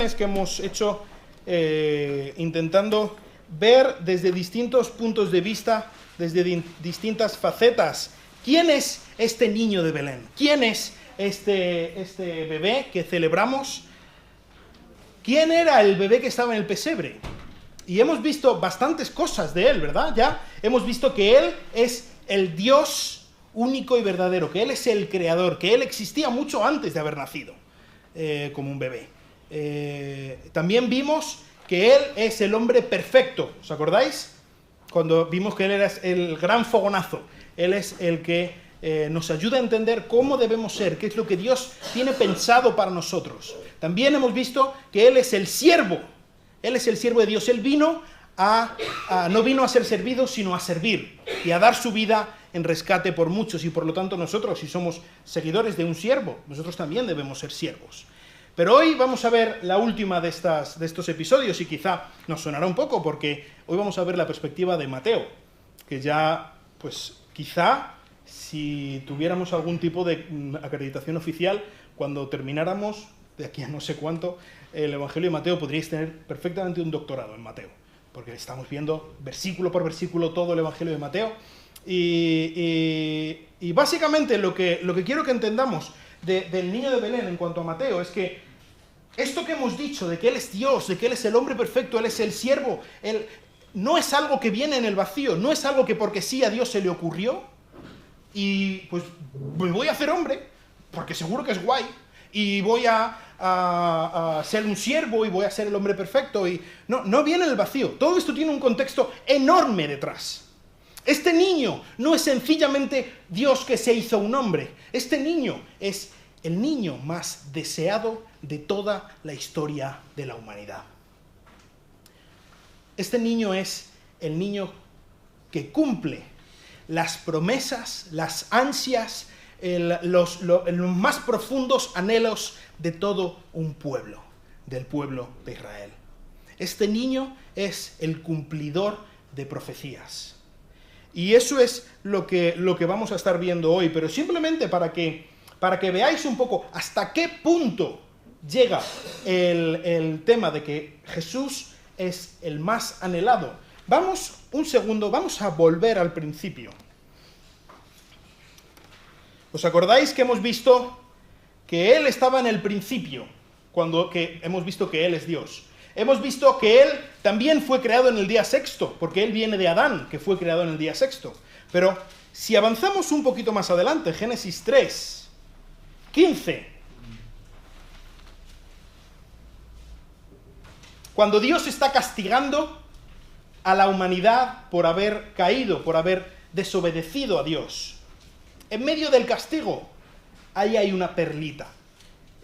que hemos hecho intentando ver desde distintos puntos de vista, desde distintas facetas, ¿quién es este niño de Belén? ¿Quién es este bebé que celebramos? ¿Quién era el bebé que estaba en el pesebre? Y hemos visto bastantes cosas de él, ¿verdad? Ya hemos visto que él es el Dios único y verdadero, que él es el creador, que él existía mucho antes de haber nacido como un bebé. También vimos que él es el hombre perfecto, ¿os acordáis? Cuando vimos que él era el gran fogonazo, él es el que nos ayuda a entender cómo debemos ser, qué es lo que Dios tiene pensado para nosotros. También hemos visto que él es el siervo de Dios. Él vino no vino a ser servido, sino a servir y a dar su vida en rescate por muchos, y por lo tanto nosotros, si somos seguidores de un siervo, nosotros también debemos ser siervos. Pero hoy vamos a ver la última de estos episodios, y quizá nos sonará un poco, porque hoy vamos a ver la perspectiva de Mateo, que ya, pues quizá, si tuviéramos algún tipo de acreditación oficial, cuando termináramos, de aquí a no sé cuánto, el Evangelio de Mateo, podríais tener perfectamente un doctorado en Mateo, porque estamos viendo versículo por versículo todo el Evangelio de Mateo, y básicamente lo que quiero que entendamos del niño de Belén en cuanto a Mateo es que esto que hemos dicho, de que él es Dios, de que él es el hombre perfecto, él es el siervo, él no es algo que viene en el vacío, no es algo que porque sí a Dios se le ocurrió, y pues me voy a hacer hombre, porque seguro que es guay, y voy a ser un siervo, y voy a ser el hombre perfecto, y no viene en el vacío. Todo esto tiene un contexto enorme detrás. Este niño no es sencillamente Dios que se hizo un hombre. Este niño es el niño más deseado de toda la historia de la humanidad. Este niño es el niño que cumple las promesas, las ansias, los más profundos anhelos de todo un pueblo, del pueblo de Israel. Este niño es el cumplidor de profecías. Y eso es lo que vamos a estar viendo hoy, pero simplemente para que veáis un poco hasta qué punto llega el tema de que Jesús es el más anhelado. Vamos a volver al principio. ¿Os acordáis que hemos visto que Él estaba en el principio, que hemos visto que Él es Dios? Hemos visto que Él también fue creado en el día sexto, porque Él viene de Adán, que fue creado en el día sexto. Pero si avanzamos un poquito más adelante, Génesis 3, 15, cuando Dios está castigando a la humanidad por haber caído, por haber desobedecido a Dios, en medio del castigo, ahí hay una perlita.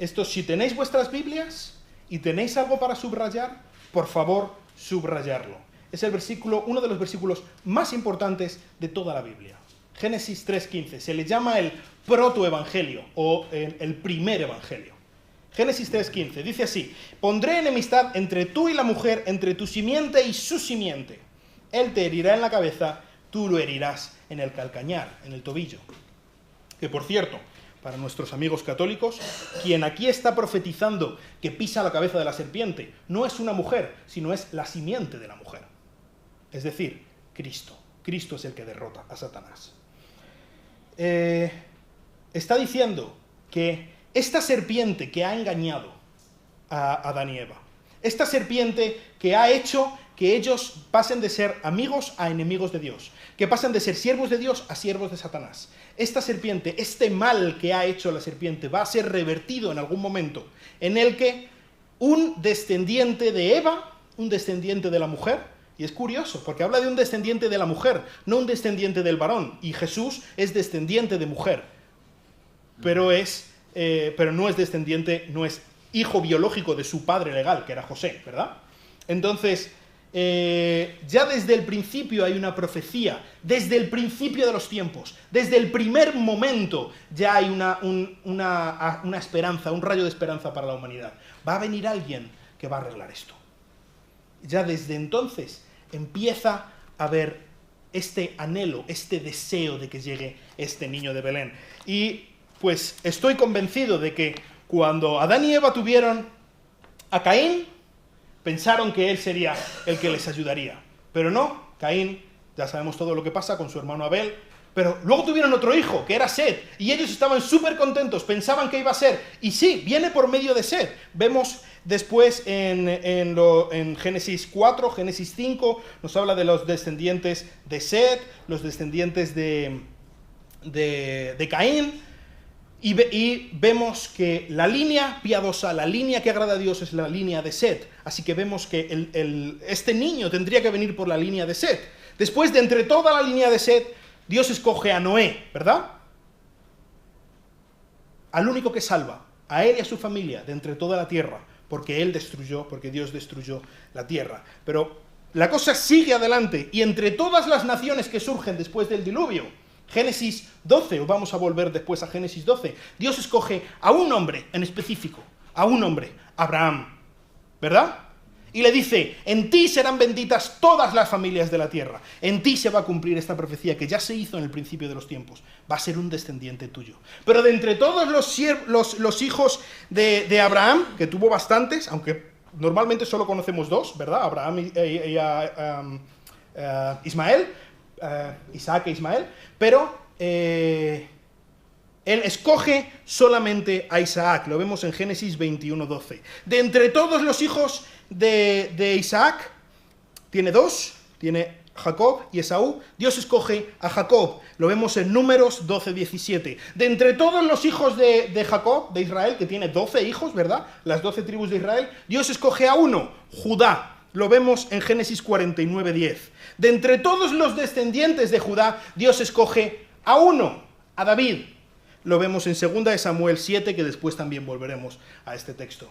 Esto, si tenéis vuestras Biblias y tenéis algo para subrayar, por favor, subrayarlo. Es uno de los versículos más importantes de toda la Biblia. Génesis 3:15. Se le llama el protoevangelio o el primer evangelio. Génesis 3:15. Dice así: pondré enemistad entre tú y la mujer, entre tu simiente y su simiente. Él te herirá en la cabeza, tú lo herirás en el calcañar, en el tobillo. Que por cierto, para nuestros amigos católicos, quien aquí está profetizando que pisa la cabeza de la serpiente no es una mujer, sino es la simiente de la mujer. Es decir, Cristo. Cristo es el que derrota a Satanás. Está diciendo que esta serpiente que ha engañado a Adán y Eva, esta serpiente que ha hecho que ellos pasen de ser amigos a enemigos de Dios, que pasen de ser siervos de Dios a siervos de Satanás. Esta serpiente, este mal que ha hecho la serpiente, va a ser revertido en algún momento, en el que un descendiente de Eva, un descendiente de la mujer, y es curioso, porque habla de un descendiente de la mujer, no un descendiente del varón, y Jesús es descendiente de mujer, pero no es descendiente, no es hijo biológico de su padre legal, que era José, ¿verdad? Entonces, ya desde el principio hay una profecía, desde el principio de los tiempos, desde el primer momento ya hay una esperanza, un rayo de esperanza para la humanidad. Va a venir alguien que va a arreglar esto. Ya desde entonces empieza a haber este anhelo, este deseo de que llegue este niño de Belén. Y pues estoy convencido de que cuando Adán y Eva tuvieron a Caín, pensaron que él sería el que les ayudaría. Pero no, Caín, ya sabemos todo lo que pasa con su hermano Abel, pero luego tuvieron otro hijo, que era Set, y ellos estaban súper contentos, pensaban que iba a ser, y sí, viene por medio de Set. Vemos después en Génesis 4, Génesis 5, nos habla de los descendientes de Set, los descendientes de Caín, y vemos que la línea piadosa, la línea que agrada a Dios es la línea de Set. Así que vemos que este niño tendría que venir por la línea de Set. Después de entre toda la línea de Set, Dios escoge a Noé, ¿verdad? Al único que salva, a él y a su familia, de entre toda la tierra, porque Dios destruyó la tierra. Pero la cosa sigue adelante, y entre todas las naciones que surgen después del diluvio, Génesis 12, o vamos a volver después a Génesis 12, Dios escoge a un hombre en específico, a un hombre, Abraham, ¿verdad? Y le dice, en ti serán benditas todas las familias de la tierra, en ti se va a cumplir esta profecía que ya se hizo en el principio de los tiempos, va a ser un descendiente tuyo. Pero de entre todos los hijos de Abraham, que tuvo bastantes, aunque normalmente solo conocemos dos, ¿verdad? Abraham y Ismael, Isaac e Ismael, pero él escoge solamente a Isaac, lo vemos en Génesis 21:12. De entre todos los hijos de Isaac, tiene dos, tiene Jacob y Esaú, Dios escoge a Jacob, lo vemos en Números 12:17. De entre todos los hijos de Jacob, de Israel, que tiene 12 hijos, ¿verdad? Las 12 tribus de Israel, Dios escoge a uno, Judá. Lo vemos en Génesis 49:10. De entre todos los descendientes de Judá, Dios escoge a uno, a David. Lo vemos en 2 de Samuel 7, que después también volveremos a este texto.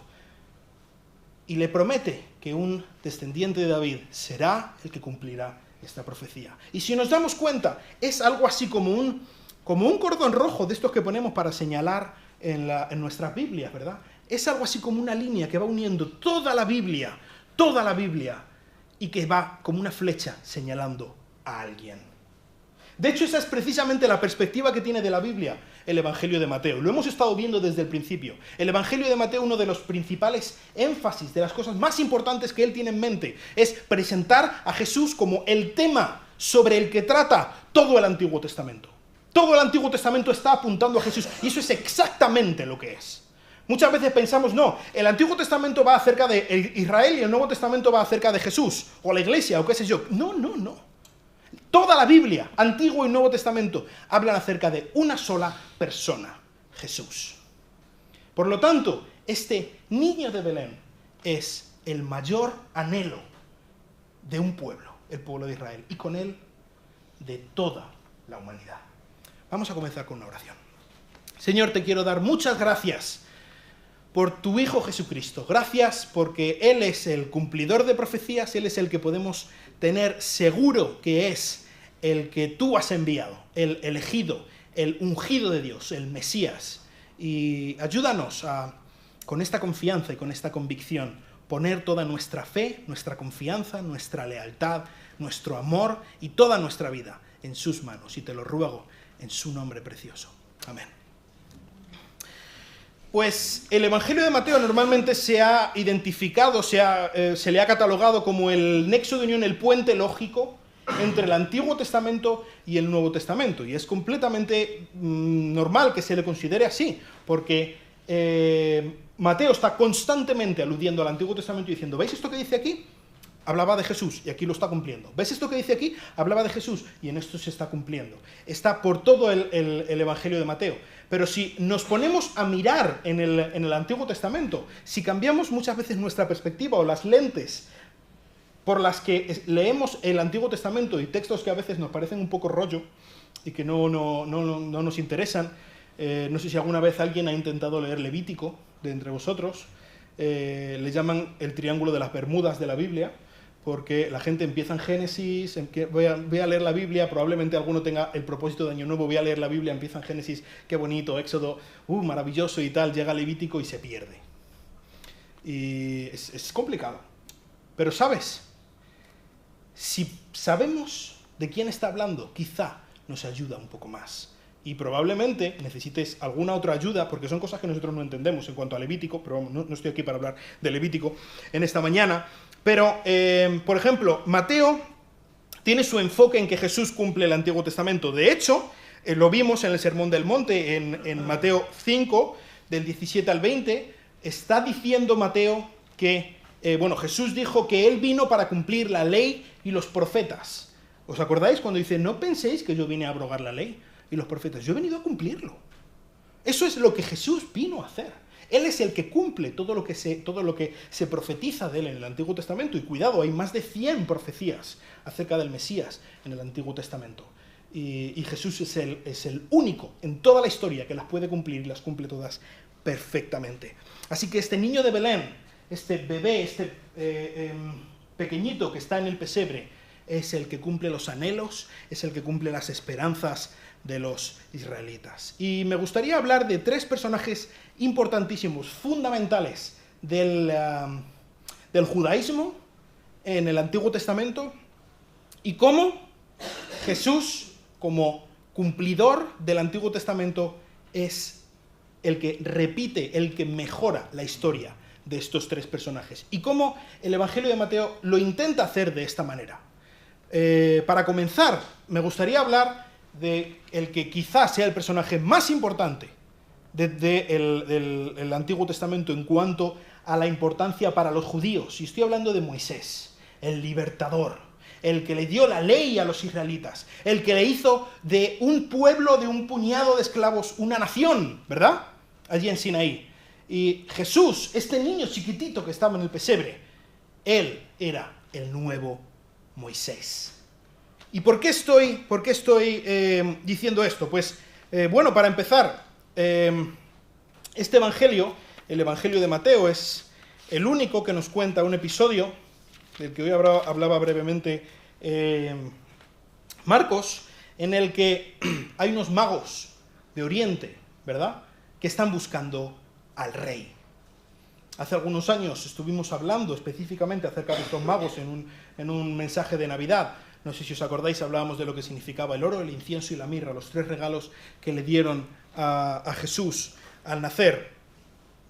Y le promete que un descendiente de David será el que cumplirá esta profecía. Y si nos damos cuenta, es algo así como un cordón rojo de estos que ponemos para señalar en nuestras Biblias, ¿verdad? Es algo así como una línea que va uniendo toda la Biblia, y que va como una flecha señalando a alguien. De hecho, esa es precisamente la perspectiva que tiene de la Biblia el Evangelio de Mateo. Lo hemos estado viendo desde el principio. El Evangelio de Mateo, uno de los principales énfasis, de las cosas más importantes que él tiene en mente, es presentar a Jesús como el tema sobre el que trata todo el Antiguo Testamento. Todo el Antiguo Testamento está apuntando a Jesús, y eso es exactamente lo que es. Muchas veces pensamos, no, el Antiguo Testamento va acerca de Israel y el Nuevo Testamento va acerca de Jesús, o la Iglesia, o qué sé yo. No. Toda la Biblia, Antiguo y Nuevo Testamento, hablan acerca de una sola persona, Jesús. Por lo tanto, este niño de Belén es el mayor anhelo de un pueblo, el pueblo de Israel, y con él de toda la humanidad. Vamos a comenzar con una oración. Señor, te quiero dar muchas gracias por tu Hijo Jesucristo. Gracias porque Él es el cumplidor de profecías, Él es el que podemos tener seguro que es el que tú has enviado, el elegido, el ungido de Dios, el Mesías. Y ayúdanos con esta confianza y con esta convicción, poner toda nuestra fe, nuestra confianza, nuestra lealtad, nuestro amor y toda nuestra vida en sus manos. Y te lo ruego en su nombre precioso. Amén. Pues el Evangelio de Mateo normalmente se ha identificado, se le ha catalogado como el nexo de unión, el puente lógico entre el Antiguo Testamento y el Nuevo Testamento. Y es completamente normal que se le considere así, porque Mateo está constantemente aludiendo al Antiguo Testamento y diciendo, ¿veis esto que dice aquí? Hablaba de Jesús y aquí lo está cumpliendo. ¿Ves esto que dice aquí? Hablaba de Jesús y en esto se está cumpliendo. Está por todo el Evangelio de Mateo. Pero si nos ponemos a mirar en el Antiguo Testamento, si cambiamos muchas veces nuestra perspectiva o las lentes por las que leemos el Antiguo Testamento y textos que a veces nos parecen un poco rollo y que no nos interesan, no sé si alguna vez alguien ha intentado leer Levítico de entre vosotros, le llaman el triángulo de las Bermudas de la Biblia, porque la gente empieza en Génesis, voy a leer la Biblia, probablemente alguno tenga el propósito de Año Nuevo, voy a leer la Biblia, empieza en Génesis, qué bonito, Éxodo, maravilloso y tal, llega Levítico y se pierde. Y es complicado. Pero ¿sabes? Si sabemos de quién está hablando, quizá nos ayuda un poco más. y probablemente necesites alguna otra ayuda, porque son cosas que nosotros no entendemos en cuanto a Levítico, pero no estoy aquí para hablar de Levítico en esta mañana. Pero, por ejemplo, Mateo tiene su enfoque en que Jesús cumple el Antiguo Testamento. De hecho, lo vimos en el Sermón del Monte, en Mateo 5, del 17 al 20, está diciendo Mateo que, Jesús dijo que él vino para cumplir la ley y los profetas. ¿Os acordáis cuando dice, no penséis que yo vine a abrogar la ley y los profetas? Yo he venido a cumplirlo. Eso es lo que Jesús vino a hacer. Él es el que cumple todo lo que se profetiza de él en el Antiguo Testamento. Y cuidado, hay más de 100 profecías acerca del Mesías en el Antiguo Testamento. Y Jesús es el único en toda la historia que las puede cumplir y las cumple todas perfectamente. Así que este niño de Belén, este bebé, este pequeñito que está en el pesebre, es el que cumple los anhelos, es el que cumple las esperanzas de los israelitas. Y me gustaría hablar de 3 personajes importantísimos, fundamentales del judaísmo en el Antiguo Testamento, y cómo Jesús, como cumplidor del Antiguo Testamento, es el que repite, el que mejora la historia de estos 3 personajes. Y cómo el Evangelio de Mateo lo intenta hacer de esta manera. Para comenzar, me gustaría hablar de el que quizás sea el personaje más importante del Antiguo Testamento en cuanto a la importancia para los judíos. Y estoy hablando de Moisés, el libertador, el que le dio la ley a los israelitas, el que le hizo de un pueblo, de un puñado de esclavos, una nación, ¿verdad? Allí en Sinaí. Y Jesús, este niño chiquitito que estaba en el pesebre, él era el nuevo Moisés. ¿Y por qué estoy diciendo esto? Pues, para empezar, este evangelio, el evangelio de Mateo, es el único que nos cuenta un episodio del que hoy hablaba brevemente Marcos, en el que hay unos magos de Oriente, ¿verdad?, que están buscando al rey. Hace algunos años estuvimos hablando específicamente acerca de estos magos en un mensaje de Navidad. No sé si os acordáis, hablábamos de lo que significaba el oro, el incienso y la mirra, los 3 regalos que le dieron a Jesús al nacer.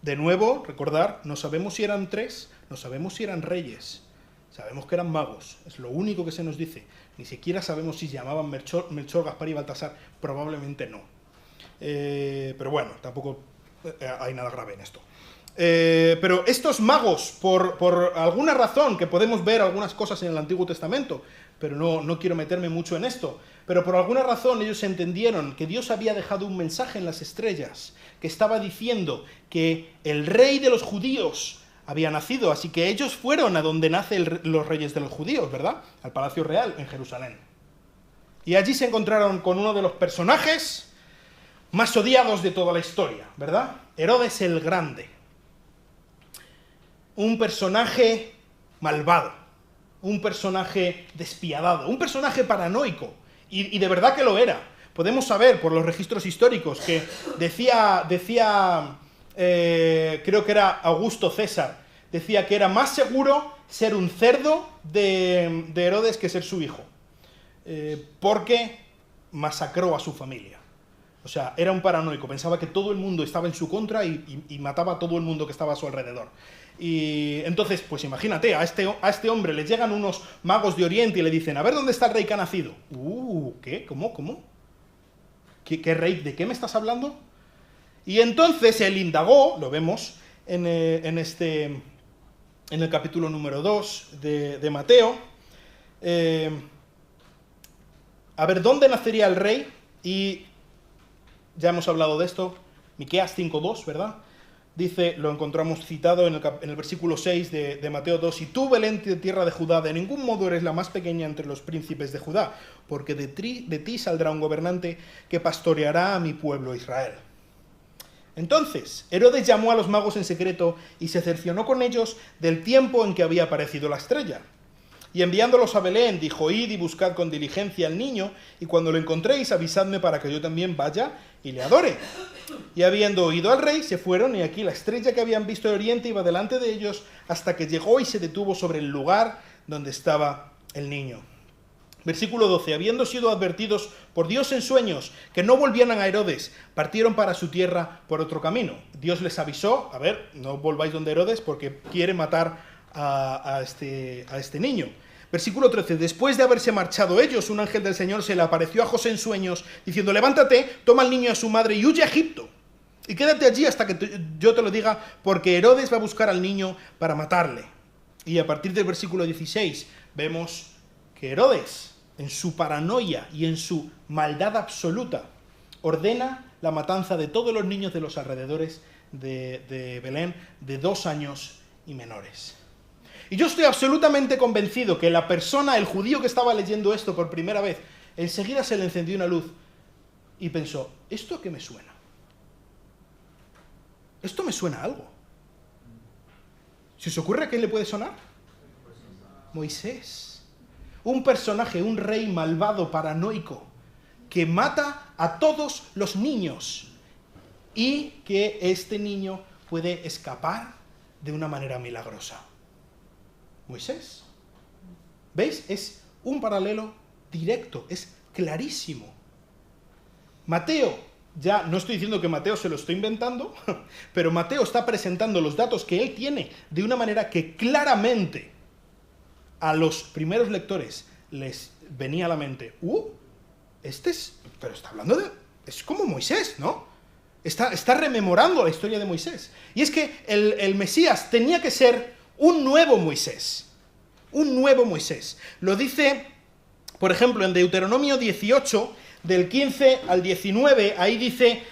De nuevo, recordar, no sabemos si eran 3, no sabemos si eran reyes, sabemos que eran magos, es lo único que se nos dice. Ni siquiera sabemos si se llamaban Melchor, Gaspar y Baltasar, probablemente no. Pero bueno, tampoco hay nada grave en esto. Pero estos magos, por alguna razón, que podemos ver algunas cosas en el Antiguo Testamento, pero no quiero meterme mucho en esto, pero por alguna razón ellos entendieron que Dios había dejado un mensaje en las estrellas, que estaba diciendo que el rey de los judíos había nacido, así que ellos fueron a donde nacen los reyes de los judíos, ¿verdad?, al Palacio Real en Jerusalén. Y allí se encontraron con uno de los personajes más odiados de toda la historia, ¿verdad?, Herodes el Grande. Un personaje malvado, un personaje despiadado, un personaje paranoico, y de verdad que lo era. Podemos saber por los registros históricos que decía creo que era Augusto César, decía que era más seguro ser un cerdo de Herodes que ser su hijo, porque masacró a su familia. O sea, era un paranoico, pensaba que todo el mundo estaba en su contra y mataba a todo el mundo que estaba a su alrededor. Y entonces, pues imagínate, a este hombre le llegan unos magos de Oriente y le dicen, a ver dónde está el rey que ha nacido. ¿Qué? ¿Cómo? ¿Qué rey? ¿De qué me estás hablando? Y entonces él indagó, lo vemos en el capítulo número 2 de Mateo, a ver dónde nacería el rey, y ya hemos hablado de esto, Miqueas 5:2, ¿verdad? Dice, lo encontramos citado en el versículo 6 de Mateo 2, y tú, Belén, tierra de Judá, de ningún modo eres la más pequeña entre los príncipes de Judá, porque de ti saldrá un gobernante que pastoreará a mi pueblo Israel. Entonces, Herodes llamó a los magos en secreto y se cercionó con ellos del tiempo en que había aparecido la estrella. Y enviándolos a Belén, dijo, id y buscad con diligencia al niño, y cuando lo encontréis, avisadme para que yo también vaya y le adore. Y habiendo oído al rey, se fueron, y aquí la estrella que habían visto de oriente iba delante de ellos, hasta que llegó y se detuvo sobre el lugar donde estaba el niño. Versículo 12, habiendo sido advertidos por Dios en sueños que no volvieran a Herodes, partieron para su tierra por otro camino. Dios les avisó, a ver, no volváis donde Herodes porque quiere matar a este niño. Versículo 13, después de haberse marchado ellos, un ángel del Señor se le apareció a José en sueños, diciendo, levántate, toma al niño y a su madre y huye a Egipto. Y quédate allí hasta que yo te lo diga, porque Herodes va a buscar al niño para matarle. Y a partir del versículo 16 vemos que Herodes, en su paranoia y en su maldad absoluta, ordena la matanza de todos los niños de los alrededores de Belén, de 2 años y menores. Y yo estoy absolutamente convencido que la persona, el judío que estaba leyendo esto por primera vez, enseguida se le encendió una luz y pensó, ¿esto a qué me suena? Esto me suena a algo. ¿Se os ocurre a qué le puede sonar? Moisés. Un personaje, un rey malvado, paranoico, que mata a todos los niños y que este niño puede escapar de una manera milagrosa. Moisés. ¿Veis? Es un paralelo directo, es clarísimo. Mateo, ya no estoy diciendo que Mateo se lo esté inventando, pero Mateo está presentando los datos que él tiene de una manera que claramente a los primeros lectores les venía a la mente, pero está hablando de... es como Moisés, ¿no? Está rememorando la historia de Moisés. Y es que el Mesías tenía que ser un nuevo Moisés. Un nuevo Moisés. Lo dice, por ejemplo, en Deuteronomio 18, del 15 al 19, ahí dice,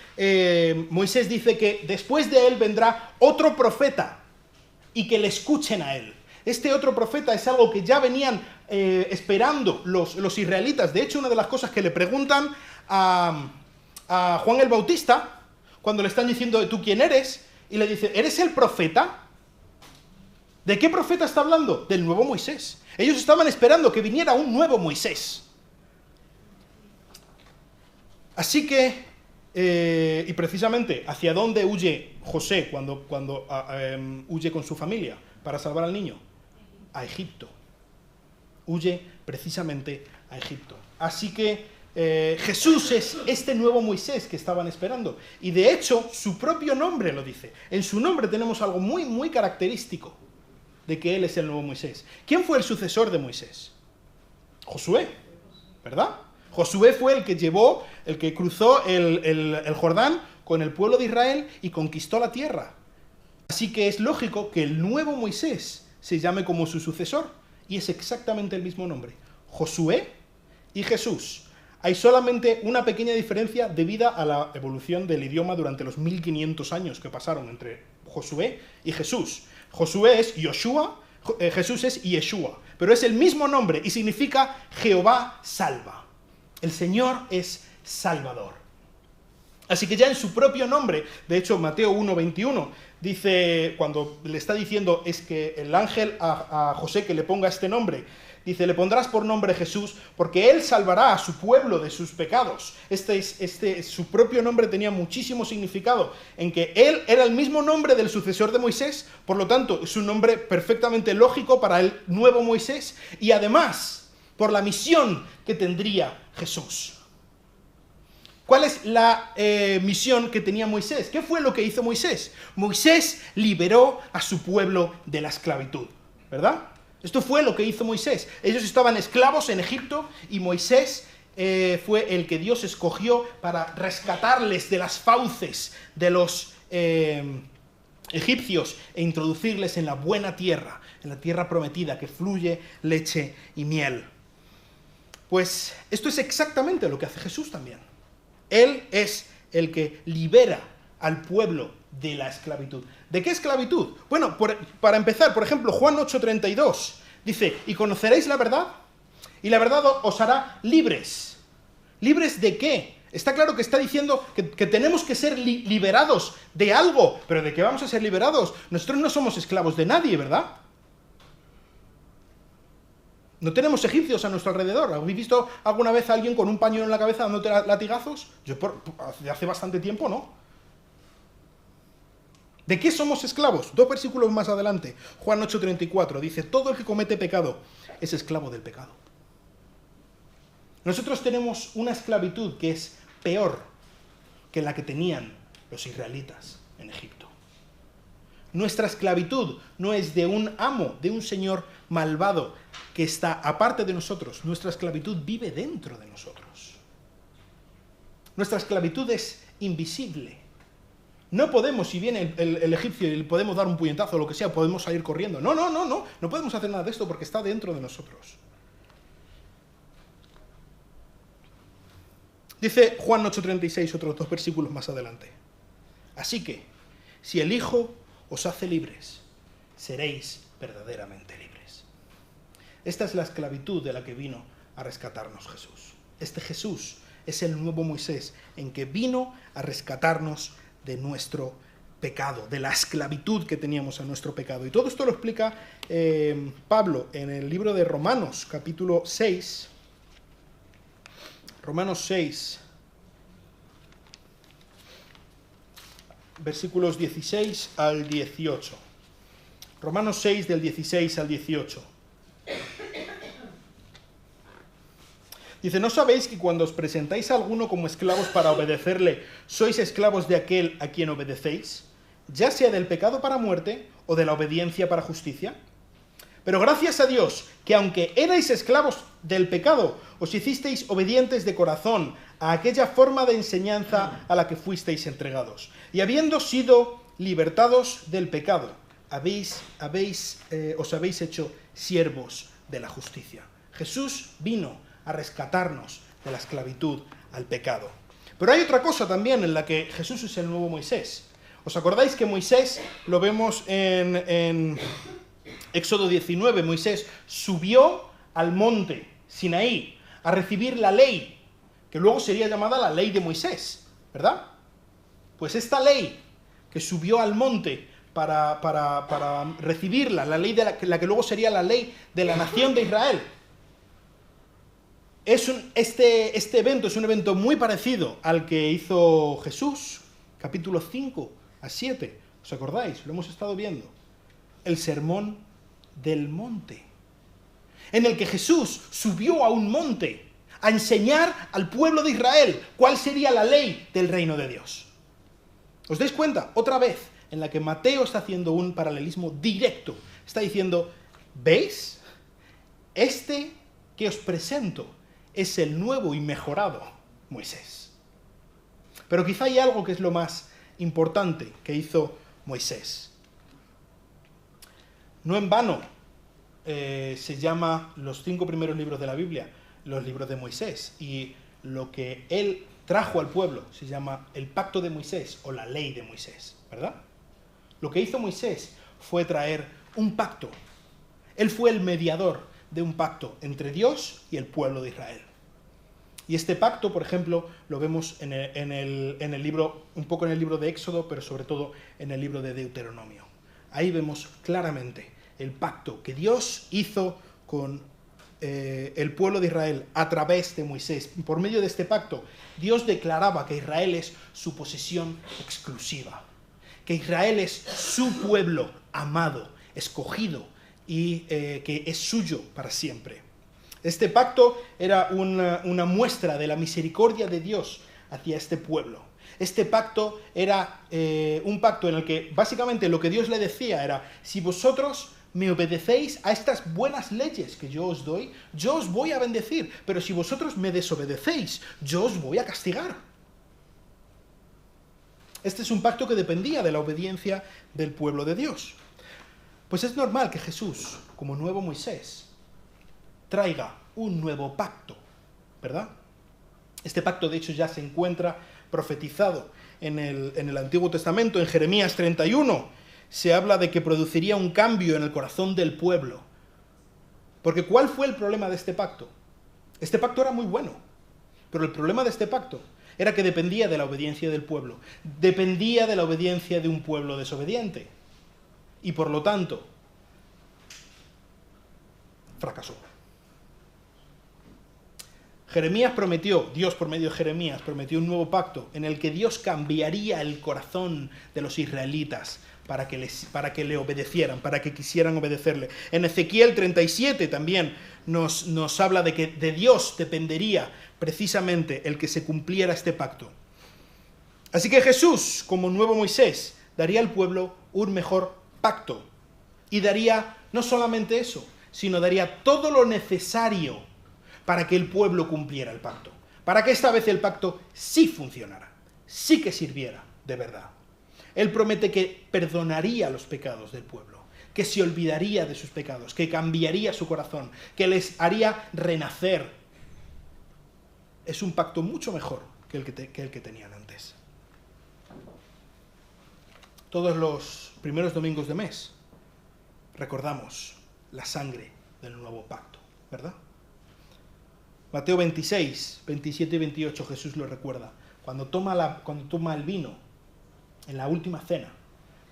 Moisés dice que después de él vendrá otro profeta y que le escuchen a él. Este otro profeta es algo que ya venían esperando los israelitas. De hecho, una de las cosas que le preguntan a Juan el Bautista, cuando le están diciendo, ¿tú quién eres? Y le dice, ¿eres el profeta? ¿De qué profeta está hablando? Del nuevo Moisés. Ellos estaban esperando que viniera un nuevo Moisés. Así que, y precisamente, ¿hacia dónde huye José cuando huye con su familia para salvar al niño? A Egipto. Huye precisamente a Egipto. Así que Jesús es este nuevo Moisés que estaban esperando. Y de hecho, su propio nombre lo dice. En su nombre tenemos algo muy, muy característico de que él es el nuevo Moisés. ¿Quién fue el sucesor de Moisés? Josué, ¿verdad? Josué fue el que cruzó el Jordán con el pueblo de Israel y conquistó la tierra. Así que es lógico que el nuevo Moisés se llame como su sucesor, y es exactamente el mismo nombre. Josué y Jesús. Hay solamente una pequeña diferencia debido a la evolución del idioma durante los 1500 años que pasaron entre Josué y Jesús. Josué es Yoshua, Jesús es Yeshua, pero es el mismo nombre y significa Jehová salva. El Señor es Salvador. Así que ya en su propio nombre, de hecho Mateo 1:21 dice, cuando le está diciendo es que el ángel a José que le ponga este nombre, dice, le pondrás por nombre Jesús, porque él salvará a su pueblo de sus pecados. Su propio nombre tenía muchísimo significado, en que él era el mismo nombre del sucesor de Moisés, por lo tanto es un nombre perfectamente lógico para el nuevo Moisés, y además por la misión que tendría Jesús. ¿Cuál es la misión que tenía Moisés? ¿Qué fue lo que hizo Moisés? Moisés liberó a su pueblo de la esclavitud, ¿verdad? Esto fue lo que hizo Moisés. Ellos estaban esclavos en Egipto y Moisés fue el que Dios escogió para rescatarles de las fauces de los egipcios e introducirles en la buena tierra, en la tierra prometida que fluye leche y miel. Pues esto es exactamente lo que hace Jesús también. Él es el que libera al pueblo de la esclavitud. ¿De qué esclavitud? Bueno, para empezar, por ejemplo, Juan 8:32 dice, y conoceréis la verdad, y la verdad os hará libres. ¿Libres de qué? Está claro que está diciendo que tenemos que ser liberados de algo, pero ¿de qué vamos a ser liberados? Nosotros no somos esclavos de nadie, ¿verdad? No tenemos egipcios a nuestro alrededor. ¿Habéis visto alguna vez a alguien con un pañuelo en la cabeza dándote latigazos? Yo hace bastante tiempo no. ¿De qué somos esclavos? 2 versículos más adelante. Juan 8:34 dice, todo el que comete pecado es esclavo del pecado. Nosotros tenemos una esclavitud que es peor que la que tenían los israelitas en Egipto. Nuestra esclavitud no es de un amo, de un señor malvado que está aparte de nosotros. Nuestra esclavitud vive dentro de nosotros. Nuestra esclavitud es invisible. No podemos, si viene el egipcio y le podemos dar un puñetazo o lo que sea, podemos salir corriendo. No podemos hacer nada de esto porque está dentro de nosotros. Dice Juan 8:36, otros 2 versículos más adelante. Así que, si el Hijo os hace libres, seréis verdaderamente libres. Esta es la esclavitud de la que vino a rescatarnos Jesús. Este Jesús es el nuevo Moisés en que vino a rescatarnos de nuestro pecado, de la esclavitud que teníamos a nuestro pecado. Y todo esto lo explica Pablo en el libro de Romanos, capítulo 6. Romanos 6, versículos 16 al 18. Romanos 6, del 16 al 18. Dice, ¿no sabéis que cuando os presentáis a alguno como esclavos para obedecerle, sois esclavos de aquel a quien obedecéis, ya sea del pecado para muerte o de la obediencia para justicia? Pero gracias a Dios, que aunque erais esclavos del pecado, os hicisteis obedientes de corazón a aquella forma de enseñanza a la que fuisteis entregados. Y habiendo sido libertados del pecado, os habéis hecho siervos de la justicia. Jesús vino a rescatarnos de la esclavitud al pecado. Pero hay otra cosa también en la que Jesús es el nuevo Moisés. ¿Os acordáis que Moisés, lo vemos en Éxodo 19, Moisés subió al monte Sinaí a recibir la ley, que luego sería llamada la ley de Moisés, ¿verdad? Pues esta ley que subió al monte para recibirla, la ley de la que luego sería la ley de la nación de Israel, este evento es un evento muy parecido al que hizo Jesús, capítulo 5 a 7, ¿os acordáis? Lo hemos estado viendo. El sermón del monte, en el que Jesús subió a un monte a enseñar al pueblo de Israel cuál sería la ley del reino de Dios. ¿Os dais cuenta? Otra vez, en la que Mateo está haciendo un paralelismo directo. Está diciendo, ¿veis? Este que os presento es el nuevo y mejorado Moisés. Pero quizá hay algo que es lo más importante que hizo Moisés. No en vano se llama los 5 primeros libros de la Biblia los libros de Moisés, y lo que él trajo al pueblo se llama el pacto de Moisés o la ley de Moisés, ¿verdad? Lo que hizo Moisés fue traer un pacto. Él fue el mediador de un pacto entre Dios y el pueblo de Israel. Y este pacto, por ejemplo, lo vemos en el libro, un poco en el libro de Éxodo, pero sobre todo en el libro de Deuteronomio. Ahí vemos claramente el pacto que Dios hizo con el pueblo de Israel a través de Moisés. Por medio de este pacto, Dios declaraba que Israel es su posesión exclusiva, que Israel es su pueblo amado, escogido y que es suyo para siempre. Este pacto era una muestra de la misericordia de Dios hacia este pueblo. Este pacto era un pacto en el que básicamente lo que Dios le decía era: si vosotros me obedecéis a estas buenas leyes que yo os doy, yo os voy a bendecir, pero si vosotros me desobedecéis, yo os voy a castigar. Este es un pacto que dependía de la obediencia del pueblo de Dios. Pues es normal que Jesús, como nuevo Moisés, traiga un nuevo pacto, ¿verdad? Este pacto, de hecho, ya se encuentra profetizado en el Antiguo Testamento. En Jeremías 31 se habla de que produciría un cambio en el corazón del pueblo. Porque ¿cuál fue el problema de este pacto? Este pacto era muy bueno, pero el problema de este pacto era que dependía de la obediencia del pueblo. Dependía de la obediencia de un pueblo desobediente. Y por lo tanto, fracasó. Jeremías prometió, Dios por medio de Jeremías prometió un nuevo pacto en el que Dios cambiaría el corazón de los israelitas para que le obedecieran, para que quisieran obedecerle. En Ezequiel 37 también nos habla de que de Dios dependería precisamente el que se cumpliera este pacto. Así que Jesús, como nuevo Moisés, daría al pueblo un mejor pacto. Y daría no solamente eso, sino daría todo lo necesario para que el pueblo cumpliera el pacto. Para que esta vez el pacto sí funcionara, sí que sirviera de verdad. Él promete que perdonaría los pecados del pueblo, que se olvidaría de sus pecados, que cambiaría su corazón, que les haría renacer. Es un pacto mucho mejor que el que tenían antes. Todos los primeros domingos de mes recordamos la sangre del nuevo pacto, ¿verdad? Mateo 26, 27 y 28, Jesús lo recuerda. Cuando toma el vino en la última cena,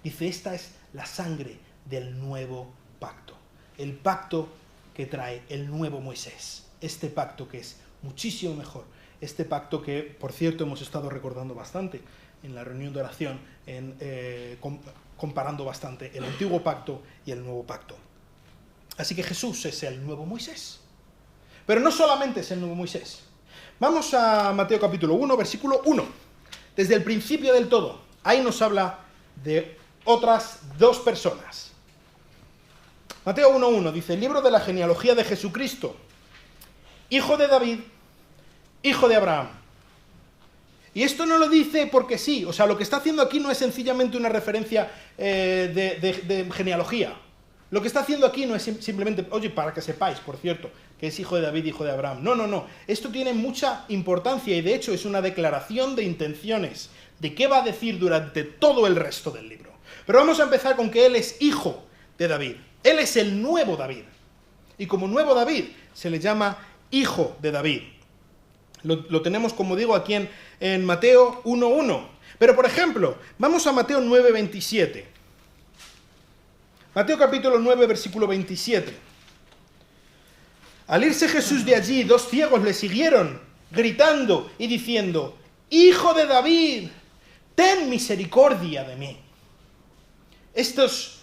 dice, esta es la sangre del nuevo pacto. El pacto que trae el nuevo Moisés. Este pacto que es muchísimo mejor. Este pacto que, por cierto, hemos estado recordando bastante en la reunión de oración, comparando bastante el antiguo pacto y el nuevo pacto. Así que Jesús es el nuevo Moisés. Pero no solamente es el nuevo Moisés. Vamos a Mateo capítulo 1, versículo 1. Desde el principio del todo. Ahí nos habla de otras dos personas. Mateo 1.1 dice, el libro de la genealogía de Jesucristo, hijo de David, hijo de Abraham. Y esto no lo dice porque sí, o sea, lo que está haciendo aquí no es sencillamente una referencia de genealogía. Lo que está haciendo aquí no es simplemente, oye, para que sepáis, por cierto, que es hijo de David, hijo de Abraham. No, no, no. Esto tiene mucha importancia y de hecho es una declaración de intenciones de qué va a decir durante todo el resto del libro. Pero vamos a empezar con que él es hijo de David. Él es el nuevo David. Y como nuevo David se le llama hijo de David. Lo tenemos, como digo, aquí en Mateo 1.1. Pero, por ejemplo, vamos a Mateo 9.27. Mateo capítulo 9, versículo 27. Al irse Jesús de allí, dos ciegos le siguieron, gritando y diciendo, Hijo de David, ten misericordia de mí. Estos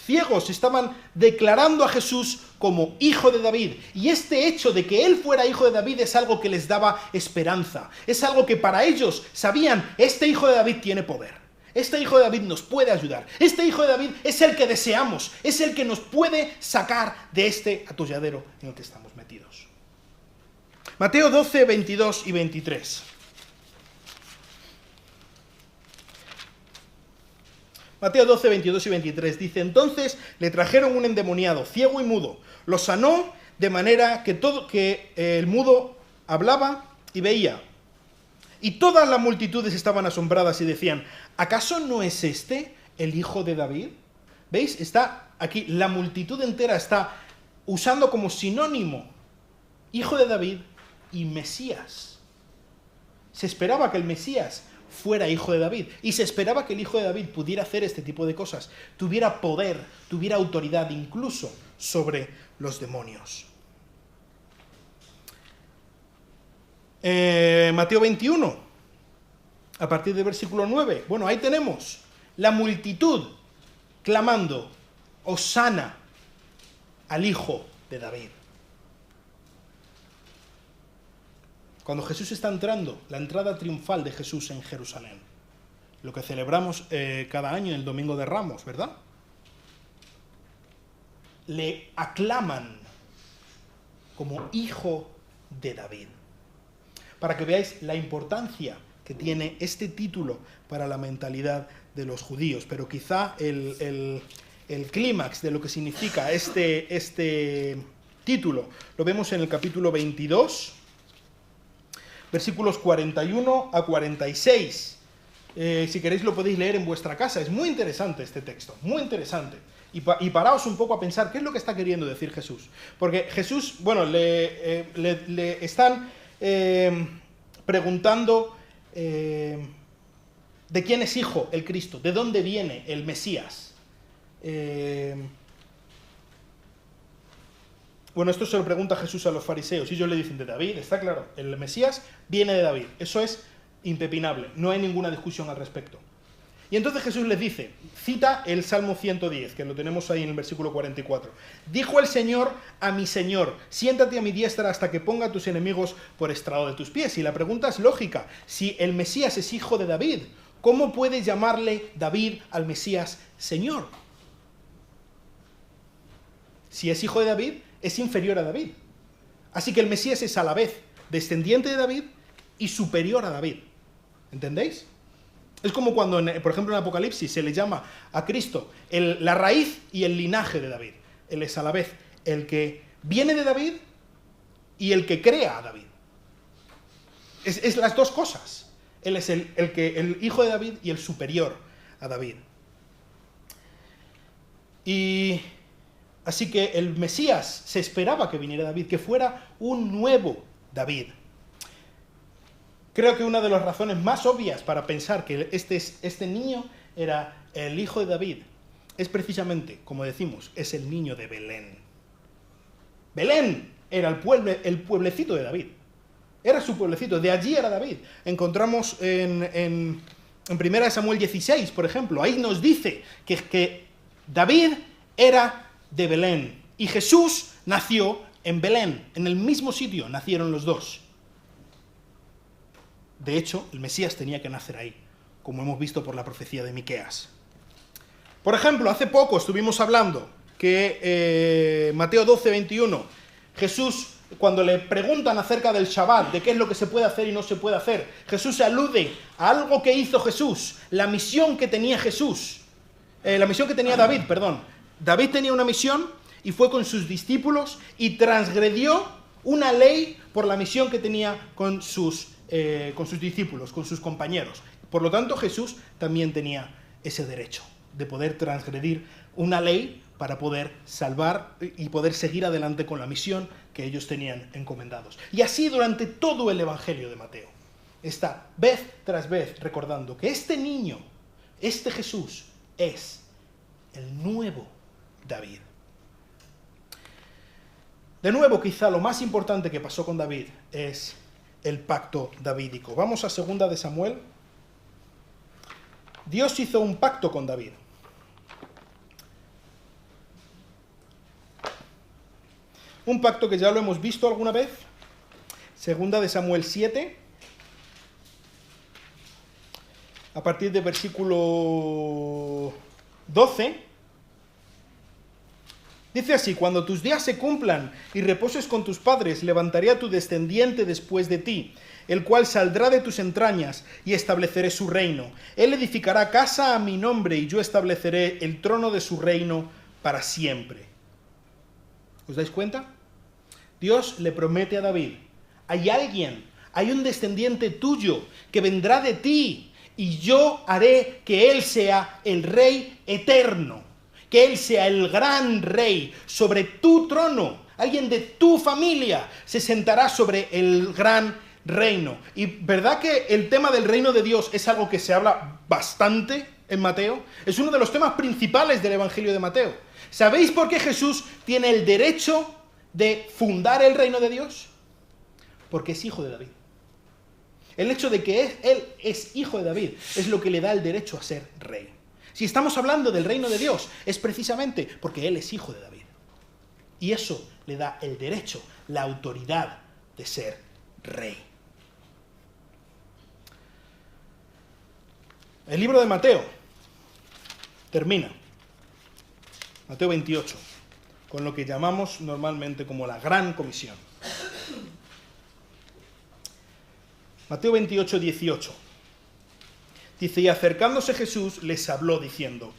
ciegos estaban declarando a Jesús como hijo de David. Y este hecho de que él fuera hijo de David es algo que les daba esperanza. Es algo que para ellos sabían, este hijo de David tiene poder. Este hijo de David nos puede ayudar. Este hijo de David es el que deseamos. Es el que nos puede sacar de este atolladero en el que estamos metidos. Mateo 12, 22 y 23. Mateo 12, 22 y 23 dice, entonces le trajeron un endemoniado, ciego y mudo. Lo sanó de manera que el mudo hablaba y veía. Y todas las multitudes estaban asombradas y decían, ¿acaso no es este el hijo de David? ¿Veis? Está aquí, la multitud entera está usando como sinónimo hijo de David y Mesías. Se esperaba que el Mesías fuera hijo de David. Y se esperaba que el hijo de David pudiera hacer este tipo de cosas. Tuviera poder, tuviera autoridad incluso sobre los demonios. Mateo 21, a partir del versículo 9. Bueno, ahí tenemos la multitud clamando, Hosana al hijo de David. Cuando Jesús está entrando, la entrada triunfal de Jesús en Jerusalén, lo que celebramos cada año el Domingo de Ramos, ¿verdad? Le aclaman como hijo de David. Para que veáis la importancia que tiene este título para la mentalidad de los judíos. Pero quizá el clímax de lo que significa este título lo vemos en el capítulo 22, versículos 41 a 46. Si queréis lo podéis leer en vuestra casa. Es muy interesante este texto, muy interesante. Y paraos un poco a pensar qué es lo que está queriendo decir Jesús. Porque Jesús, bueno, le están preguntando de quién es hijo el Cristo, de dónde viene el Mesías. Bueno, esto se lo pregunta Jesús a los fariseos y ellos le dicen de David, está claro, el Mesías viene de David, eso es impepinable, no hay ninguna discusión al respecto. Y entonces Jesús les dice, cita el Salmo 110, que lo tenemos ahí en el versículo 44. Dijo el Señor a mi Señor, siéntate a mi diestra hasta que ponga a tus enemigos por estrado de tus pies. Y la pregunta es lógica, si el Mesías es hijo de David, ¿cómo puede llamarle David al Mesías Señor? Si es hijo de David, es inferior a David. Así que el Mesías es a la vez descendiente de David y superior a David. ¿Entendéis? Es como cuando, por ejemplo, en Apocalipsis se le llama a Cristo la raíz y el linaje de David. Él es a la vez el que viene de David y el que crea a David. Es las dos cosas. Él es el hijo de David y el superior a David. Y así que el Mesías se esperaba que viniera David, que fuera un nuevo David. Creo que una de las razones más obvias para pensar que este niño era el hijo de David es precisamente, como decimos, es el niño de Belén. Belén era el pueblecito de David. Era su pueblecito, de allí era David. Encontramos en 1 Samuel 16, por ejemplo, ahí nos dice que David era de Belén y Jesús nació en Belén, en el mismo sitio nacieron los dos. De hecho, el Mesías tenía que nacer ahí, como hemos visto por la profecía de Miqueas. Por ejemplo, hace poco estuvimos hablando que Mateo 12, 21, Jesús, cuando le preguntan acerca del Shabbat, de qué es lo que se puede hacer y no se puede hacer, Jesús alude a algo que hizo Jesús, la misión que tenía David, perdón. David tenía una misión y fue con sus discípulos y transgredió una ley por la misión que tenía con sus discípulos, con sus compañeros. Por lo tanto, Jesús también tenía ese derecho de poder transgredir una ley para poder salvar y poder seguir adelante con la misión que ellos tenían encomendados. Y así durante todo el Evangelio de Mateo. Está vez tras vez recordando que este niño, este Jesús, es el nuevo David. De nuevo, quizá lo más importante que pasó con David es el pacto davídico. Vamos a 2 de Samuel. Dios hizo un pacto con David. Un pacto que ya lo hemos visto alguna vez. 2 de Samuel 7. A partir del versículo 12. Dice así, cuando tus días se cumplan y reposes con tus padres, levantaré a tu descendiente después de ti, el cual saldrá de tus entrañas y estableceré su reino. Él edificará casa a mi nombre y yo estableceré el trono de su reino para siempre. ¿Os dais cuenta? Dios le promete a David, hay un descendiente tuyo que vendrá de ti y yo haré que él sea el rey eterno. Que Él sea el gran rey sobre tu trono. Alguien de tu familia se sentará sobre el gran reino. Y ¿verdad que el tema del reino de Dios es algo que se habla bastante en Mateo? Es uno de los temas principales del Evangelio de Mateo. ¿Sabéis por qué Jesús tiene el derecho de fundar el reino de Dios? Porque es hijo de David. El hecho de que Él es hijo de David es lo que le da el derecho a ser rey. Si estamos hablando del reino de Dios, es precisamente porque Él es hijo de David. Y eso le da el derecho, la autoridad de ser rey. El libro de Mateo termina, Mateo 28, con lo que llamamos normalmente como la Gran Comisión. Mateo 28, 18. Dice, y acercándose Jesús les habló diciendo,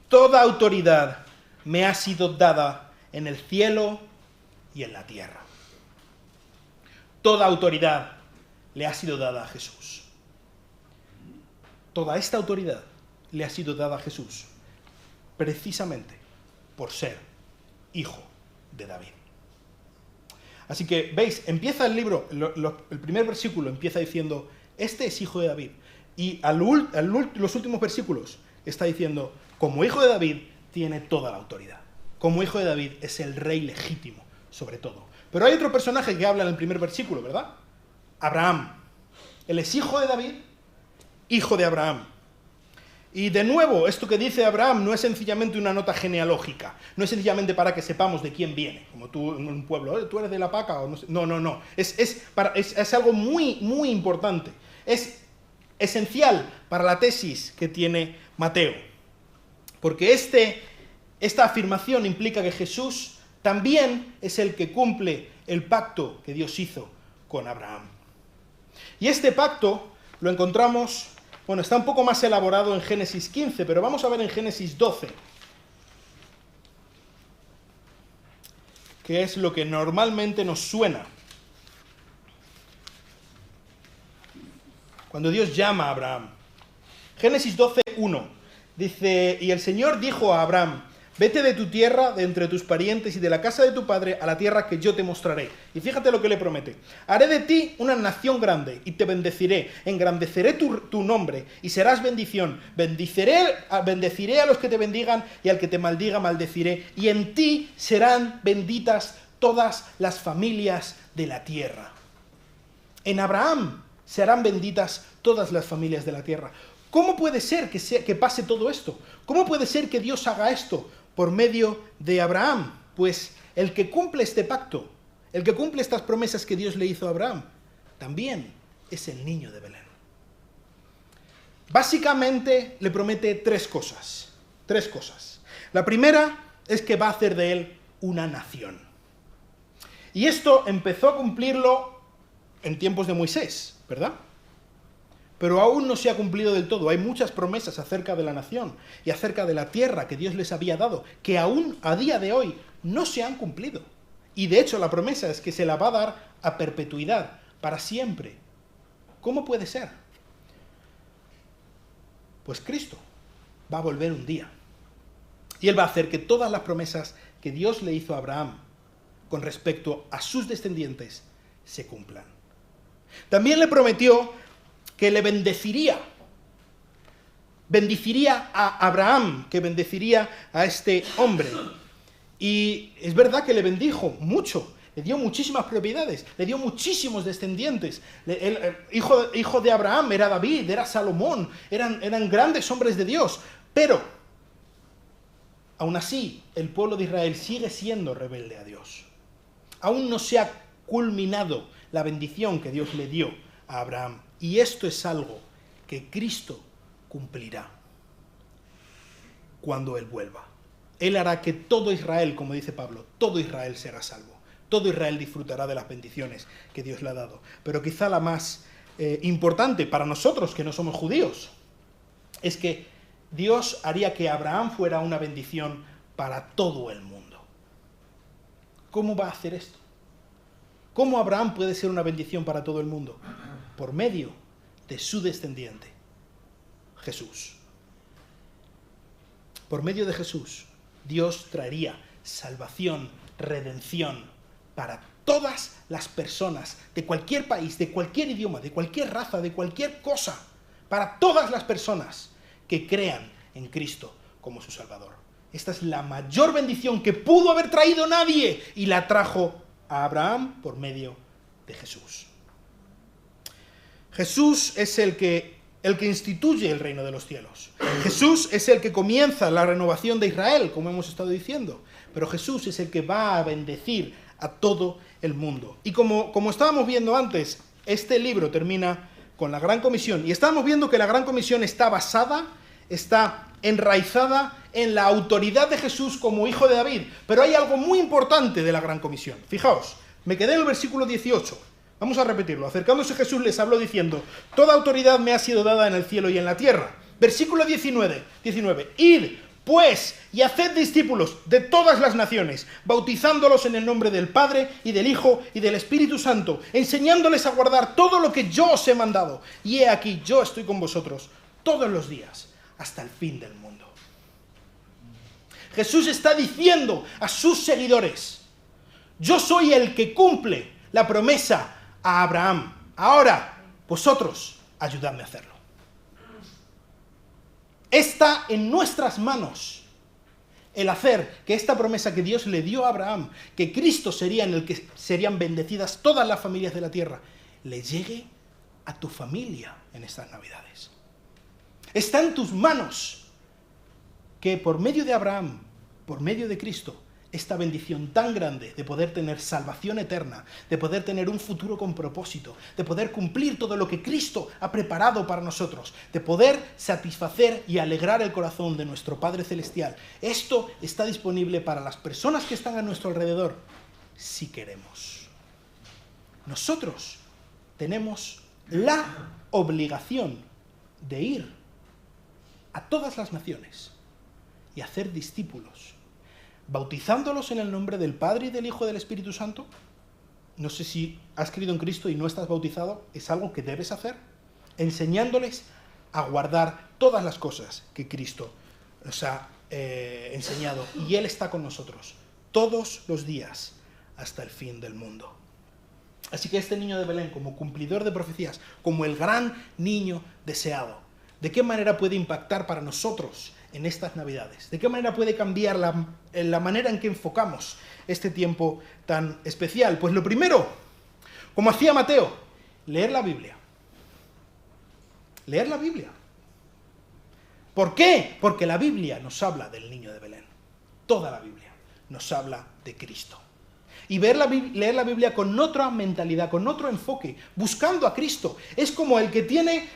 toda autoridad me ha sido dada en el cielo y en la tierra. Toda autoridad le ha sido dada a Jesús. Toda esta autoridad le ha sido dada a Jesús precisamente por ser hijo de David. Así que, veis, empieza el libro, el primer versículo empieza diciendo, este es hijo de David. Y los últimos versículos está diciendo, como hijo de David, tiene toda la autoridad. Como hijo de David es el rey legítimo, sobre todo. Pero hay otro personaje que habla en el primer versículo, ¿verdad? Abraham. Él es hijo de David, hijo de Abraham. Y de nuevo, esto que dice Abraham no es sencillamente una nota genealógica, no es sencillamente para que sepamos de quién viene, como tú en un pueblo, ¿tú eres de la Paca? O no, sé. No. Es algo muy, muy importante. Es esencial para la tesis que tiene Mateo. Porque esta afirmación implica que Jesús también es el que cumple el pacto que Dios hizo con Abraham. Y este pacto lo encontramos, bueno, está un poco más elaborado en Génesis 15, pero vamos a ver en Génesis 12, que es lo que normalmente nos suena cuando Dios llama a Abraham. Génesis 12, 1, dice, y el Señor dijo a Abraham, vete de tu tierra, de entre tus parientes y de la casa de tu padre a la tierra que yo te mostraré. Y fíjate lo que le promete. Haré de ti una nación grande y te bendeciré, engrandeceré tu nombre y serás bendición. Bendeciré a los que te bendigan y al que te maldiga maldeciré. Y en ti serán benditas todas las familias de la tierra. En Abraham serán benditas todas las familias de la tierra. ¿Cómo puede ser que pase todo esto? ¿Cómo puede ser que Dios haga esto por medio de Abraham? Pues el que cumple este pacto, el que cumple estas promesas que Dios le hizo a Abraham, también es el niño de Belén. Básicamente le promete tres cosas. La primera es que va a hacer de él una nación. Y esto empezó a cumplirlo en tiempos de Moisés, ¿verdad? Pero aún no se ha cumplido del todo. Hay muchas promesas acerca de la nación y acerca de la tierra que Dios les había dado, que aún a día de hoy no se han cumplido. Y de hecho la promesa es que se la va a dar a perpetuidad, para siempre. ¿Cómo puede ser? Pues Cristo va a volver un día. Y Él va a hacer que todas las promesas que Dios le hizo a Abraham con respecto a sus descendientes se cumplan. También le prometió que le bendeciría a Abraham, que bendeciría a este hombre. Y es verdad que le bendijo mucho, le dio muchísimas propiedades, le dio muchísimos descendientes. El hijo de Abraham era David, era Salomón, eran grandes hombres de Dios, pero aún así el pueblo de Israel sigue siendo rebelde a Dios. Aún no se ha culminado la bendición que Dios le dio a Abraham. Y esto es algo que Cristo cumplirá cuando Él vuelva. Él hará que todo Israel, como dice Pablo, todo Israel será salvo. Todo Israel disfrutará de las bendiciones que Dios le ha dado. Pero quizá la más importante para nosotros que no somos judíos es que Dios haría que Abraham fuera una bendición para todo el mundo. ¿Cómo va a hacer esto? ¿Cómo Abraham puede ser una bendición para todo el mundo? Por medio de su descendiente, Jesús. Por medio de Jesús, Dios traería salvación, redención para todas las personas de cualquier país, de cualquier idioma, de cualquier raza, de cualquier cosa, para todas las personas que crean en Cristo como su Salvador. Esta es la mayor bendición que pudo haber traído nadie y la trajo a Abraham por medio de Jesús. Jesús es el que instituye el reino de los cielos. Jesús es el que comienza la renovación de Israel, como hemos estado diciendo. Pero Jesús es el que va a bendecir a todo el mundo. Y como estábamos viendo antes, este libro termina con la Gran Comisión. Y estábamos viendo que la Gran Comisión está enraizada en la autoridad de Jesús como hijo de David. Pero hay algo muy importante de la Gran Comisión. Fijaos, me quedé en el versículo 18. Vamos a repetirlo. Acercándose Jesús les habló diciendo, toda autoridad me ha sido dada en el cielo y en la tierra. Versículo 19. Id, pues, y haced discípulos de todas las naciones, bautizándolos en el nombre del Padre y del Hijo y del Espíritu Santo, enseñándoles a guardar todo lo que yo os he mandado. Y he aquí, yo estoy con vosotros todos los días, hasta el fin del mundo. Jesús está diciendo a sus seguidores, yo soy el que cumple la promesa a Abraham. Ahora, vosotros, ayudadme a hacerlo. Está en nuestras manos el hacer que esta promesa que Dios le dio a Abraham, que Cristo sería en el que serían bendecidas todas las familias de la tierra, le llegue a tu familia en estas Navidades. Está en tus manos que por medio de Abraham, por medio de Cristo, esta bendición tan grande de poder tener salvación eterna, de poder tener un futuro con propósito, de poder cumplir todo lo que Cristo ha preparado para nosotros, de poder satisfacer y alegrar el corazón de nuestro Padre Celestial. Esto está disponible para las personas que están a nuestro alrededor, si queremos. Nosotros tenemos la obligación de ir a todas las naciones y hacer discípulos, bautizándolos en el nombre del Padre y del Hijo y del Espíritu Santo. No sé si has creído en Cristo y no estás bautizado, es algo que debes hacer, enseñándoles a guardar todas las cosas que Cristo nos ha enseñado, y Él está con nosotros todos los días hasta el fin del mundo. Así que este niño de Belén, como cumplidor de profecías, como el gran niño deseado, ¿de qué manera puede impactar para nosotros en estas Navidades? ¿De qué manera puede cambiar la manera en que enfocamos este tiempo tan especial? Pues lo primero, como hacía Mateo, leer la Biblia. Leer la Biblia. ¿Por qué? Porque la Biblia nos habla del niño de Belén. Toda la Biblia nos habla de Cristo. Y leer la Biblia con otra mentalidad, con otro enfoque, buscando a Cristo. Es como el que tiene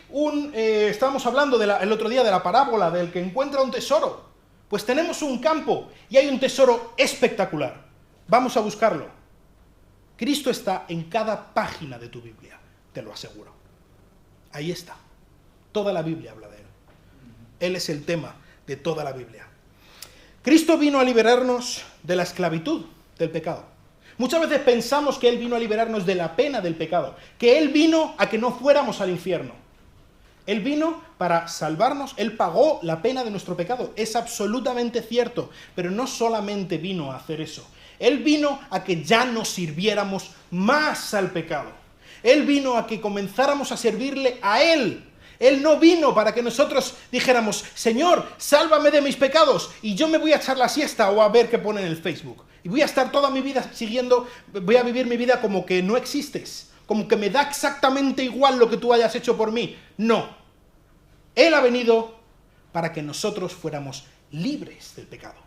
estábamos hablando el otro día de la parábola del que encuentra un tesoro. Pues tenemos un campo y hay un tesoro espectacular. Vamos a buscarlo. Cristo está en cada página de tu Biblia, te lo aseguro. Ahí está. Toda la Biblia habla de Él. Él es el tema de toda la Biblia. Cristo vino a liberarnos de la esclavitud del pecado. Muchas veces pensamos que Él vino a liberarnos de la pena del pecado, que Él vino a que no fuéramos al infierno. Él vino para salvarnos, Él pagó la pena de nuestro pecado, es absolutamente cierto, pero no solamente vino a hacer eso. Él vino a que ya no sirviéramos más al pecado. Él vino a que comenzáramos a servirle a Él. Él no vino para que nosotros dijéramos, Señor, sálvame de mis pecados, y yo me voy a echar la siesta o a ver qué pone en el Facebook. Y voy a estar toda mi vida voy a vivir mi vida como que no existes, como que me da exactamente igual lo que tú hayas hecho por mí. No. Él ha venido para que nosotros fuéramos libres del pecado.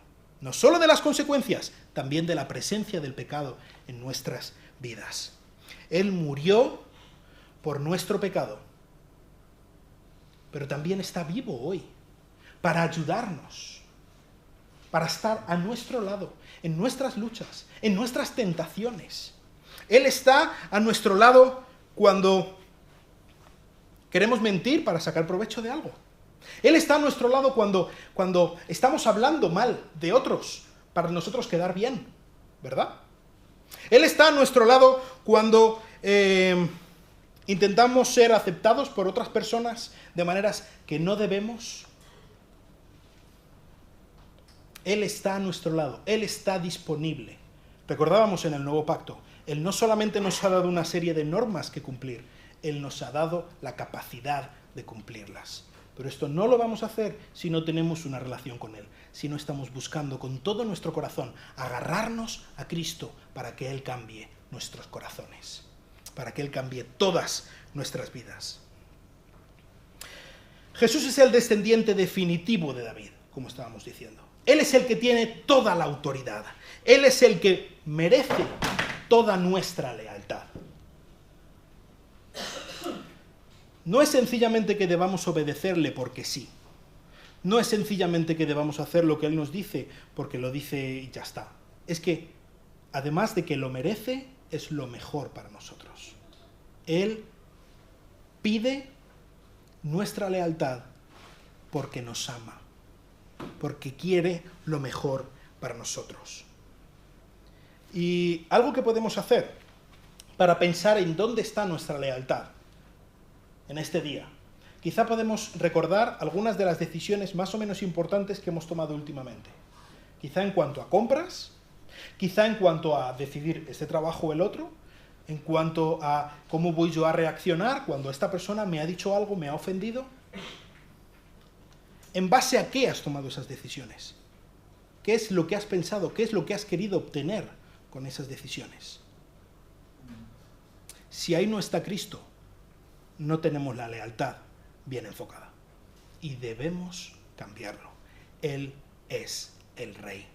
No solo de las consecuencias, también de la presencia del pecado en nuestras vidas. Él murió por nuestro pecado, pero también está vivo hoy para ayudarnos, para estar a nuestro lado, en nuestras luchas, en nuestras tentaciones. Él está a nuestro lado cuando queremos mentir para sacar provecho de algo. Él está a nuestro lado cuando estamos hablando mal de otros para nosotros quedar bien, ¿verdad? Él está a nuestro lado cuando intentamos ser aceptados por otras personas de maneras que no debemos. Él está a nuestro lado, Él está disponible. Recordábamos en el Nuevo Pacto, Él no solamente nos ha dado una serie de normas que cumplir, Él nos ha dado la capacidad de cumplirlas. Pero esto no lo vamos a hacer si no tenemos una relación con Él, si no estamos buscando con todo nuestro corazón agarrarnos a Cristo para que Él cambie nuestros corazones, para que Él cambie todas nuestras vidas. Jesús es el descendiente definitivo de David, como estábamos diciendo. Él es el que tiene toda la autoridad. Él es el que merece toda nuestra lealtad. No es sencillamente que debamos obedecerle porque sí. No es sencillamente que debamos hacer lo que Él nos dice porque lo dice y ya está. Es que, además de que lo merece, es lo mejor para nosotros. Él pide nuestra lealtad porque nos ama, porque quiere lo mejor para nosotros. Y algo que podemos hacer para pensar en dónde está nuestra lealtad en este día. Quizá podemos recordar algunas de las decisiones más o menos importantes que hemos tomado últimamente. Quizá en cuanto a compras, quizá en cuanto a decidir este trabajo o el otro, en cuanto a cómo voy yo a reaccionar cuando esta persona me ha dicho algo, me ha ofendido. ¿En base a qué has tomado esas decisiones? ¿Qué es lo que has pensado? ¿Qué es lo que has querido obtener con esas decisiones? Si ahí no está Cristo, no tenemos la lealtad bien enfocada. y debemos cambiarlo. Él es el Rey.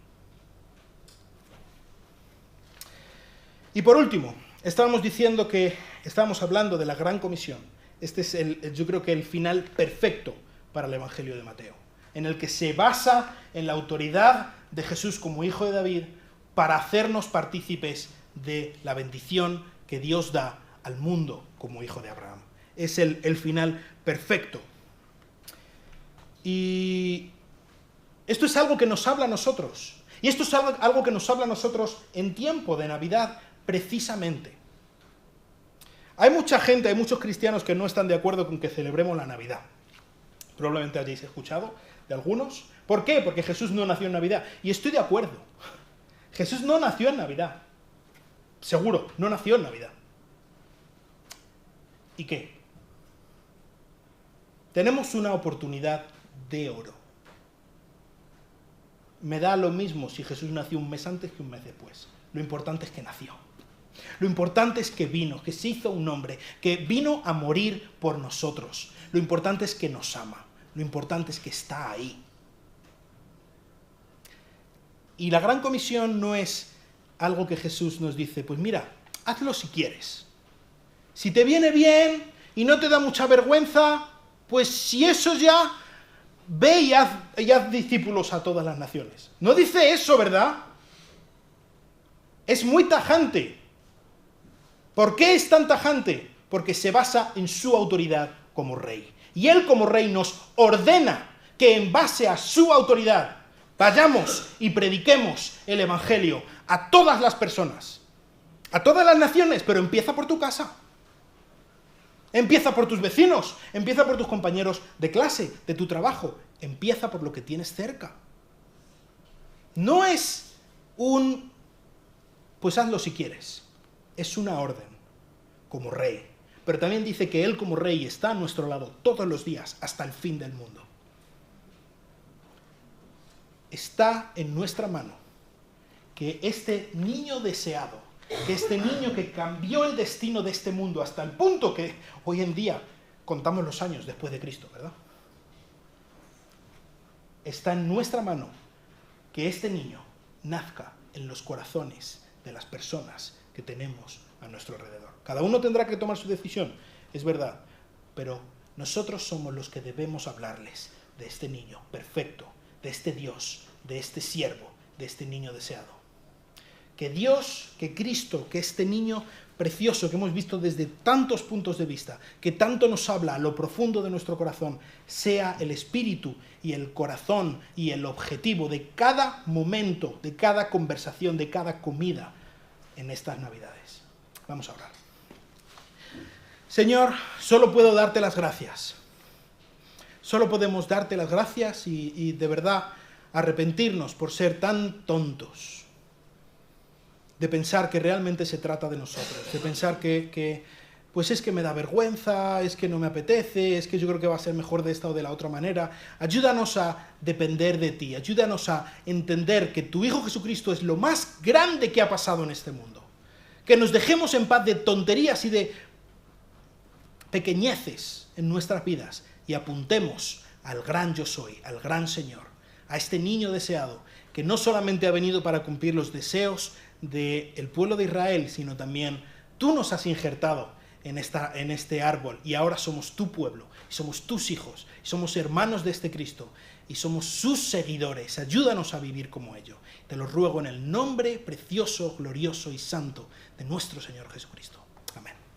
Y por último, estábamos hablando de la Gran Comisión. Este es yo creo que el final perfecto para el Evangelio de Mateo, en el que se basa en la autoridad de Jesús como hijo de David para hacernos partícipes de la bendición que Dios da al mundo como hijo de Abraham. Es el final perfecto. Y esto es algo que nos habla a nosotros. Y esto es algo que nos habla a nosotros en tiempo de Navidad, precisamente. Hay mucha gente, hay muchos cristianos que no están de acuerdo con que celebremos la Navidad. Probablemente hayáis escuchado de algunos. ¿Por qué? Porque Jesús no nació en Navidad. Y estoy de acuerdo. Jesús no nació en Navidad. Seguro, no nació en Navidad. ¿Y qué? Tenemos una oportunidad de oro. Me da lo mismo si Jesús nació un mes antes que un mes después. Lo importante es que nació. Lo importante es que vino, que se hizo un hombre, que vino a morir por nosotros. Lo importante es que nos ama. Lo importante es que está ahí. Y la Gran Comisión no es algo que Jesús nos dice, pues mira, hazlo si quieres. Si te viene bien y no te da mucha vergüenza, pues si eso ya, ve y haz discípulos a todas las naciones. No dice eso, ¿verdad? Es muy tajante. ¿Por qué es tan tajante? Porque se basa en su autoridad como rey. Y él como rey nos ordena que en base a su autoridad vayamos y prediquemos el Evangelio a todas las personas, a todas las naciones, pero empieza por tu casa. Empieza por tus vecinos, empieza por tus compañeros de clase, de tu trabajo, empieza por lo que tienes cerca. No es pues hazlo si quieres, es una orden como rey. Pero también dice que él como rey está a nuestro lado todos los días hasta el fin del mundo. Está en nuestra mano que este niño deseado, que este niño que cambió el destino de este mundo hasta el punto que hoy en día contamos los años después de Cristo, ¿verdad? Está en nuestra mano que este niño nazca en los corazones de las personas que tenemos a nuestro alrededor. Cada uno tendrá que tomar su decisión, es verdad, pero nosotros somos los que debemos hablarles de este niño perfecto, de este Dios, de este siervo, de este niño deseado. Que Dios, que Cristo, que este niño precioso que hemos visto desde tantos puntos de vista, que tanto nos habla a lo profundo de nuestro corazón, sea el espíritu y el corazón y el objetivo de cada momento, de cada conversación, de cada comida en estas Navidades. Vamos a orar. Señor, solo puedo darte las gracias. Solo podemos darte las gracias y de verdad arrepentirnos por ser tan tontos, de pensar que realmente se trata de nosotros, de pensar que pues es que me da vergüenza, es que no me apetece, es que yo creo que va a ser mejor de esta o de la otra manera. Ayúdanos a depender de ti, ayúdanos a entender que tu Hijo Jesucristo es lo más grande que ha pasado en este mundo. Que nos dejemos en paz de tonterías y de pequeñeces en nuestras vidas y apuntemos al gran yo soy, al gran Señor, a este niño deseado que no solamente ha venido para cumplir los deseos del pueblo de Israel, sino también tú nos has injertado en este árbol y ahora somos tu pueblo, y somos tus hijos, y somos hermanos de este Cristo y somos sus seguidores. Ayúdanos a vivir como ellos. Te lo ruego en el nombre precioso, glorioso y santo de nuestro Señor Jesucristo. Amén.